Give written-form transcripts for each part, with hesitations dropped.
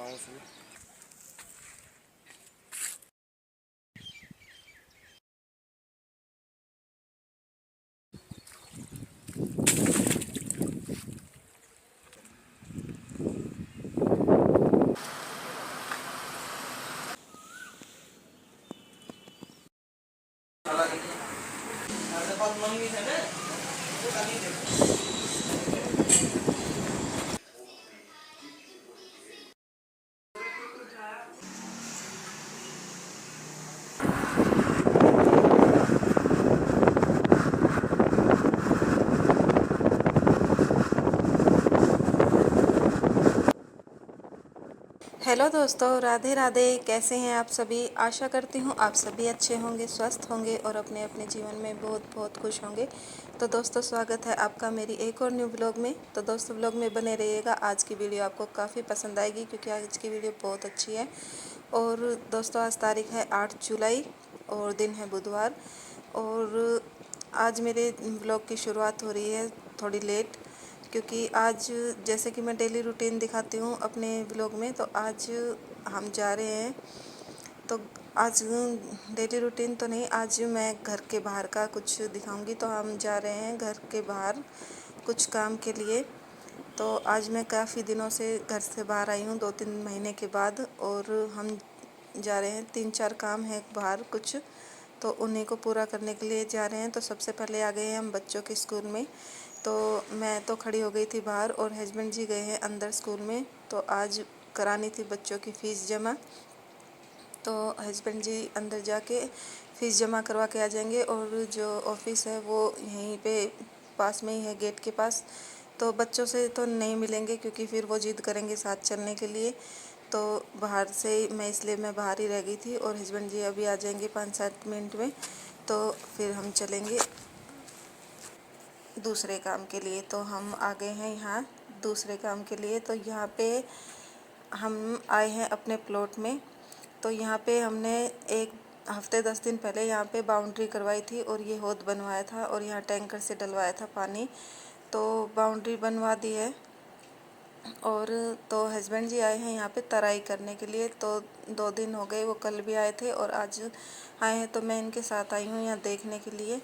House में। Hello दोस्तों, राधे राधे। कैसे हैं आप सभी? आशा करती हूँ आप सभी अच्छे होंगे, स्वस्थ होंगे और अपने अपने जीवन में बहुत बहुत खुश होंगे। तो दोस्तों, स्वागत है आपका मेरी एक और न्यू ब्लॉग में। तो दोस्तों, ब्लॉग में बने रहिएगा। आज की वीडियो आपको काफ़ी पसंद आएगी क्योंकि आज की वीडियो बहुत अच्छी है। और दोस्तों, आज तारीख है 8 जुलाई और दिन है बुधवार। और आज मेरे ब्लॉग की शुरुआत हो रही है थोड़ी लेट, क्योंकि आज जैसे कि मैं डेली रूटीन दिखाती हूँ अपने ब्लॉग में, तो आज हम जा रहे हैं। तो आज डेली रूटीन तो नहीं, आज मैं घर के बाहर का कुछ दिखाऊंगी। तो हम जा रहे हैं घर के बाहर कुछ काम के लिए। तो आज मैं काफ़ी दिनों से घर से बाहर आई हूँ, 2-3 महीने के बाद। और हम जा रहे हैं, 3-4 काम है बाहर कुछ, तो उन्हीं को पूरा करने के लिए जा रहे हैं। तो सबसे पहले आ गए हैं हम बच्चों के स्कूल में। तो मैं तो खड़ी हो गई थी बाहर और हस्बैंड जी गए हैं अंदर स्कूल में। तो आज करानी थी बच्चों की फ़ीस जमा। तो हस्बैंड जी अंदर जाके फ़ीस जमा करवा के आ जाएंगे। और जो ऑफिस है वो यहीं पे पास में ही है, गेट के पास। तो बच्चों से तो नहीं मिलेंगे क्योंकि फिर वो जिद करेंगे साथ चलने के लिए। तो बाहर से मैं बाहर ही रह गई थी और हस्बैंड जी अभी आ जाएंगे 5-7 मिनट में। तो फिर हम चलेंगे दूसरे काम के लिए। तो हम आ गए हैं यहाँ दूसरे काम के लिए। तो यहाँ पे हम आए हैं अपने प्लॉट में। तो यहाँ पे हमने एक हफ्ते 10 दिन पहले यहाँ पे बाउंड्री करवाई थी और ये हौद बनवाया था और यहाँ टैंकर से डलवाया था पानी। तो बाउंड्री बनवा दी है। और तो हस्बैंड जी आए हैं यहाँ पे तराई करने के लिए। तो 2 दिन हो गए, वो कल भी आए थे और आज आए हैं। तो मैं इनके साथ आई हूँ यहाँ देखने के लिए।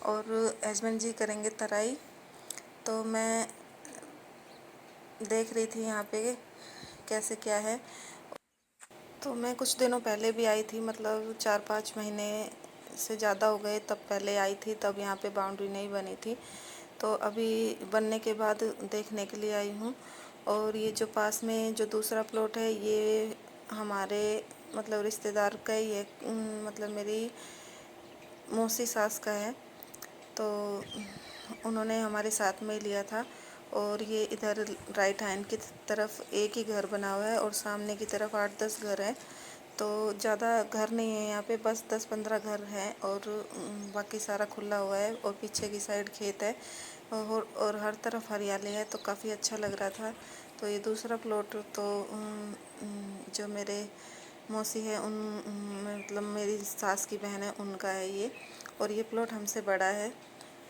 और हस्बैंड जी करेंगे तराई। तो मैं देख रही थी यहाँ पे कैसे क्या है। तो मैं कुछ दिनों पहले भी आई थी, मतलब 4-5 महीने से ज़्यादा हो गए तब पहले आई थी। तब यहाँ पे बाउंड्री नहीं बनी थी। तो अभी बनने के बाद देखने के लिए आई हूँ। और ये जो पास में जो दूसरा प्लॉट है ये हमारे मतलब रिश्तेदार का ही है, मतलब मेरी मौसी सास का है। तो उन्होंने हमारे साथ में लिया था। और ये इधर राइट हैंड की तरफ एक ही घर बना हुआ है और सामने की तरफ 8-10 घर हैं। तो ज़्यादा घर नहीं है यहाँ पे, बस 10-15 घर हैं। और बाकी सारा खुला हुआ है और पीछे की साइड खेत है। और हर तरफ हरियाली है, तो काफ़ी अच्छा लग रहा था। तो ये दूसरा प्लॉट तो जो मेरे मौसी है उन मतलब मेरी सास की बहन है उनका है ये। और ये प्लॉट हमसे बड़ा है,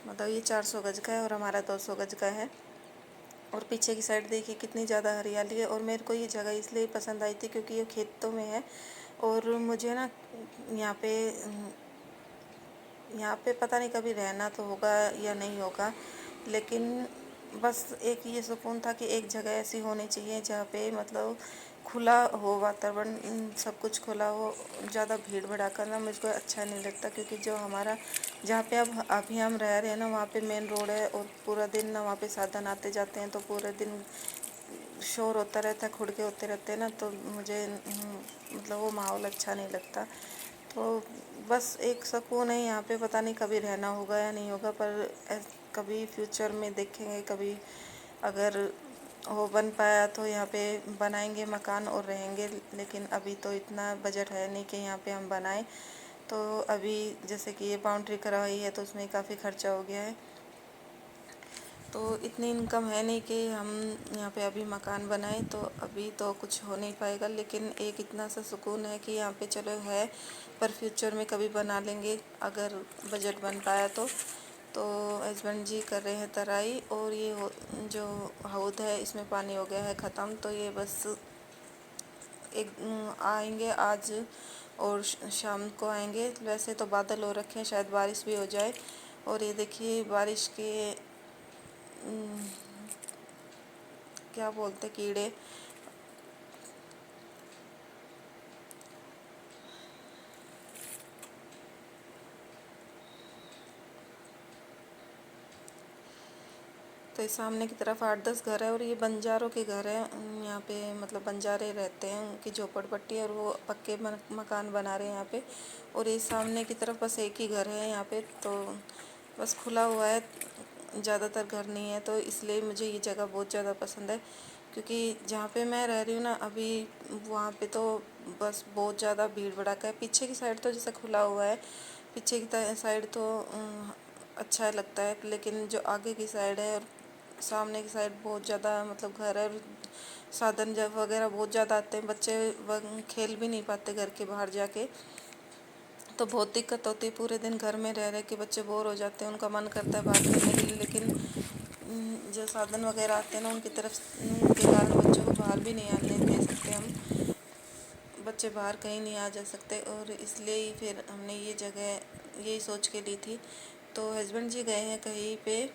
मतलब ये 400 गज का है और हमारा 200 गज का है। और पीछे की साइड देखिए कितनी ज़्यादा हरियाली है। और मेरे को ये जगह इसलिए पसंद आई थी क्योंकि ये खेतों में है। और मुझे ना यहाँ पे यहाँ पे पता नहीं कभी रहना तो होगा या नहीं होगा, लेकिन बस एक ये सुकून था कि एक जगह ऐसी होनी चाहिए जहाँ पे मतलब खुला हो वातावरण, सब कुछ खुला हो। ज़्यादा भीड़ भड़ाका ना मुझको अच्छा नहीं लगता, क्योंकि जो हमारा जहाँ पे अब अभी हम रह रहे हैं ना वहाँ पे मेन रोड है और पूरा दिन ना वहाँ पे साधन आते जाते हैं। तो पूरे दिन शोर होता रहता है, खुड़के होते रहते हैं ना, तो मुझे मतलब वो माहौल अच्छा नहीं लगता। तो बस एक सुकून है यहाँ पे, पता नहीं कभी रहना होगा या नहीं होगा, पर कभी फ्यूचर में देखेंगे। कभी अगर हो बन पाया तो यहाँ पे बनाएंगे मकान और रहेंगे। लेकिन अभी तो इतना बजट है नहीं कि यहाँ पे हम बनाएं। तो अभी जैसे कि ये बाउंड्री करवाई है तो उसमें काफ़ी खर्चा हो गया है। तो इतनी इनकम है नहीं कि हम यहाँ पे अभी मकान बनाएं। तो अभी तो कुछ हो नहीं पाएगा, लेकिन एक इतना सा सुकून है कि यहाँ पे चलो है, पर फ्यूचर में कभी बना लेंगे अगर बजट बन पाया तो। तो हस्बैंड जी कर रहे हैं तराई। और ये जो हौद है इसमें पानी हो गया है ख़त्म। तो ये बस एक आएंगे आज और शाम को आएंगे। वैसे तो बादल हो रखे हैं, शायद बारिश भी हो जाए। और ये देखिए बारिश के क्या बोलते कीड़े, तो इस सामने की तरफ 8-10 घर है और ये बंजारों के घर है। यहाँ पे मतलब बंजारे रहते हैं, उनकी झोपड़पट्टी है और वो पक्के मकान बना रहे हैं यहाँ पे। और ये सामने की तरफ बस एक ही घर है यहाँ पे, तो बस खुला हुआ है, ज़्यादातर घर नहीं है। तो इसलिए मुझे ये जगह बहुत ज़्यादा पसंद है, क्योंकि जहाँ पे मैं रह रही हूँ ना अभी, वहाँ पे तो बस बहुत ज़्यादा भीड़ भड़ाका है। पीछे की साइड तो जैसे खुला हुआ है, पीछे की साइड तो अच्छा लगता है, लेकिन जो आगे की साइड है और सामने की साइड बहुत ज़्यादा मतलब घर है और साधन जब वगैरह बहुत ज़्यादा आते हैं। बच्चे खेल भी नहीं पाते घर के बाहर जाके, तो बहुत दिक्कत होती है। पूरे दिन घर में रह रहे के बच्चे बोर हो जाते हैं, उनका मन करता है बाहर खेलने के लिए, लेकिन जो साधन वगैरह आते हैं ना उनकी तरफ के कारण बच्चों को बाहर भी नहीं आने दे सकते हम। बच्चे बाहर कहीं नहीं आ जा सकते, और इसलिए ही फिर हमने ये जगह यही सोच के ली थी। तो हस्बैंड जी गए हैं कहीं पे,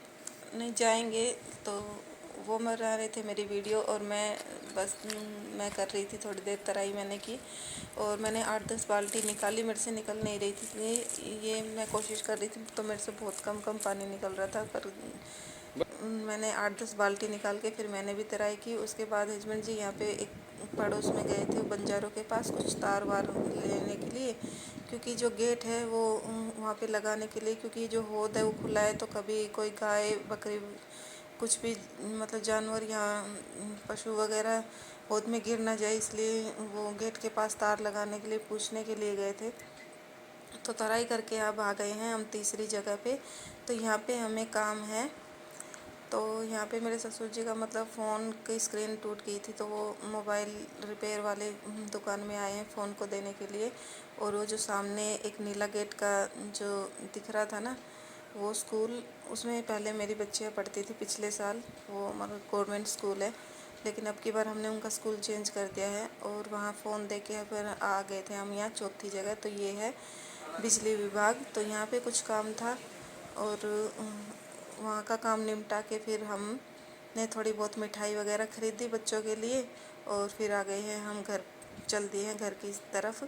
नहीं जाएंगे, तो वो मरा रहे थे मेरी वीडियो, और मैं बस मैं कर रही थी, थोड़ी देर तराई मैंने की और मैंने 8-10 बाल्टी निकाली। मेरे से निकल नहीं रही थी, ये मैं कोशिश कर रही थी तो मेरे से बहुत कम कम पानी निकल रहा था, पर मैंने 8-10 बाल्टी निकाल के फिर मैंने भी तराई की। उसके बाद हस्बैंड जी यहाँ पे एक पड़ोस में गए थे बंजारों के पास कुछ तार वार लेने के लिए, क्योंकि जो गेट है वो वहाँ पे लगाने के लिए, क्योंकि जो होद है वो खुला है, तो कभी कोई गाय बकरी कुछ भी मतलब जानवर यहाँ पशु वगैरह होद में गिर ना जाए, इसलिए वो गेट के पास तार लगाने के लिए पूछने के लिए गए थे। तो तराई करके अब आ गए हैं हम तीसरी जगह पे। तो यहाँ पे हमें काम है, तो यहाँ पे मेरे ससुर जी का मतलब फ़ोन की स्क्रीन टूट गई थी, तो वो मोबाइल रिपेयर वाले दुकान में आए हैं फ़ोन को देने के लिए। और वो जो सामने एक नीला गेट का जो दिख रहा था ना, वो स्कूल, उसमें पहले मेरी बच्चियाँ पढ़ती थी पिछले साल, वो हमारा गवर्नमेंट स्कूल है, लेकिन अब की बार हमने उनका स्कूल चेंज कर दिया है और वहाँ फ़ोन दे के फिर आ गए थे हम यहाँ चौथी जगह। तो ये है बिजली विभाग। तो यहाँ पे कुछ काम था और वहाँ का काम निपटा के फिर हमने थोड़ी बहुत मिठाई वगैरह ख़रीदी बच्चों के लिए, और फिर आ गए हैं हम घर, चल दिए हैं घर की तरफ।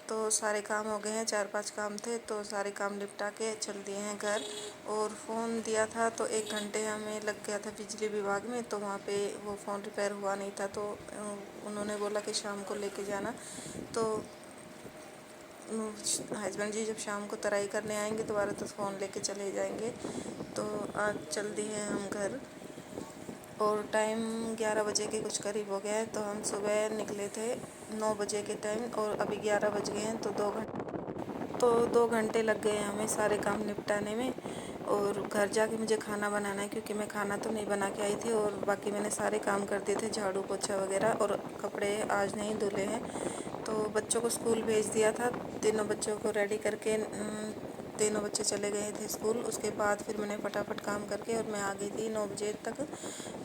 तो सारे काम हो गए हैं, 4-5 काम थे, तो सारे काम निपटा के चल दिए हैं घर। और फ़ोन दिया था तो 1 घंटे हमें लग गया था बिजली विभाग में, तो वहाँ पे वो फ़ोन रिपेयर हुआ नहीं था, तो उन्होंने बोला कि शाम को लेके जाना। तो हस्बैंड जी जब शाम को तराई करने आएंगे दोबारा तो फ़ोन लेके चले जाएंगे। तो आज चल दिए हैं हम घर और टाइम 11 बजे के कुछ करीब हो गया है। तो हम सुबह निकले थे 9 बजे के टाइम और अभी 11 बज गए हैं, तो 2 घंटे लग गए हमें सारे काम निपटाने में। और घर जाके मुझे खाना बनाना है, क्योंकि मैं खाना तो नहीं बना के आई थी और बाकी मैंने सारे काम कर दिए थे, झाड़ू पोछा वगैरह, और कपड़े आज नहीं धुले हैं। तो बच्चों को स्कूल भेज दिया था, तीनों बच्चों को रेडी करके तीनों बच्चे चले गए थे स्कूल। उसके बाद फिर मैंने फटाफट काम करके और मैं आ गई थी 9 बजे तक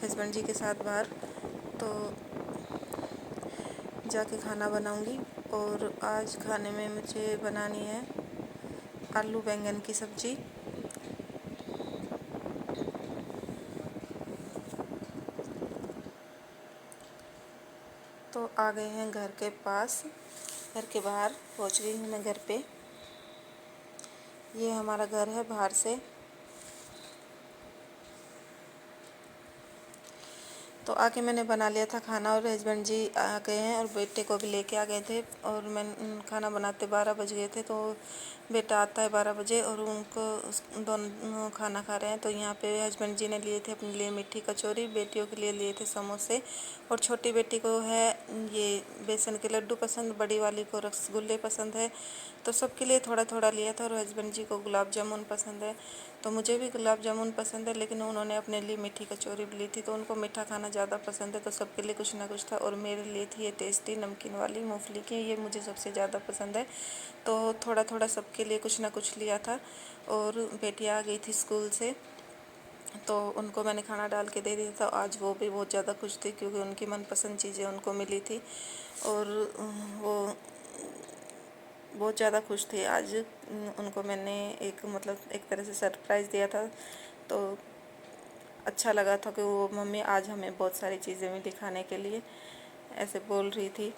हस्बैंड जी के साथ बाहर। तो जाके खाना बनाऊंगी, और आज खाने में मुझे बनानी है आलू बैंगन की सब्ज़ी। तो आ गए हैं घर के पास, घर के बाहर पहुंच गई हूँ मैं घर पे। ये हमारा घर है बाहर से। तो आके मैंने बना लिया था खाना और हस्बैंड जी आ गए हैं और बेटे को भी लेके आ गए थे, और मैं खाना बनाते 12 बज गए थे। तो बेटा आता है 12 बजे और उनको दोनों खाना खा रहे हैं। तो यहाँ पे हस्बैंड जी ने लिए थे अपने लिए मीठी कचौरी, बेटियों के लिए लिए थे समोसे, और छोटी बेटी को है ये बेसन के लड्डू पसंद, बड़ी वाली को रसगुल्ले पसंद है। तो सबके लिए थोड़ा थोड़ा लिया था, और हस्बैंड जी को गुलाब जामुन पसंद है, तो मुझे भी गुलाब जामुन पसंद है, लेकिन उन्होंने अपने लिए मीठी कचौरी भी ली थी। तो उनको मीठा खाना ज़्यादा पसंद है, तो सबके लिए कुछ ना कुछ था। और मेरे लिए थी ये टेस्टी नमकीन वाली मूंगफली की, ये मुझे सबसे ज़्यादा पसंद है, तो थोड़ा थोड़ा सबके लिए कुछ ना कुछ लिया था। और बेटी आ गई थी स्कूल से, तो उनको मैंने खाना डाल के दे दिया था। आज वो भी बहुत ज़्यादा खुश थी क्योंकि उनकी मनपसंद चीज़ें उनको मिली थी और वो बहुत ज़्यादा खुश थे आज। उनको मैंने एक मतलब एक तरह से सरप्राइज़ दिया था, तो अच्छा लगा था कि वो मम्मी आज हमें बहुत सारी चीज़ें मिली खाने के लिए, ऐसे बोल रही थी।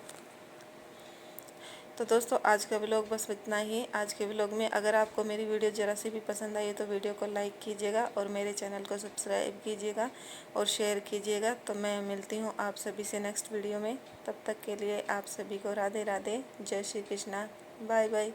तो दोस्तों आज का व्लॉग बस इतना ही। आज के व्लॉग में अगर आपको मेरी वीडियो ज़रा सी भी पसंद आई तो वीडियो को लाइक कीजिएगा और मेरे चैनल को सब्सक्राइब कीजिएगा और शेयर कीजिएगा। तो मैं मिलती हूँ आप सभी से नेक्स्ट वीडियो में। तब तक के लिए आप सभी को राधे राधे, जय श्री कृष्णा, बाय बाय।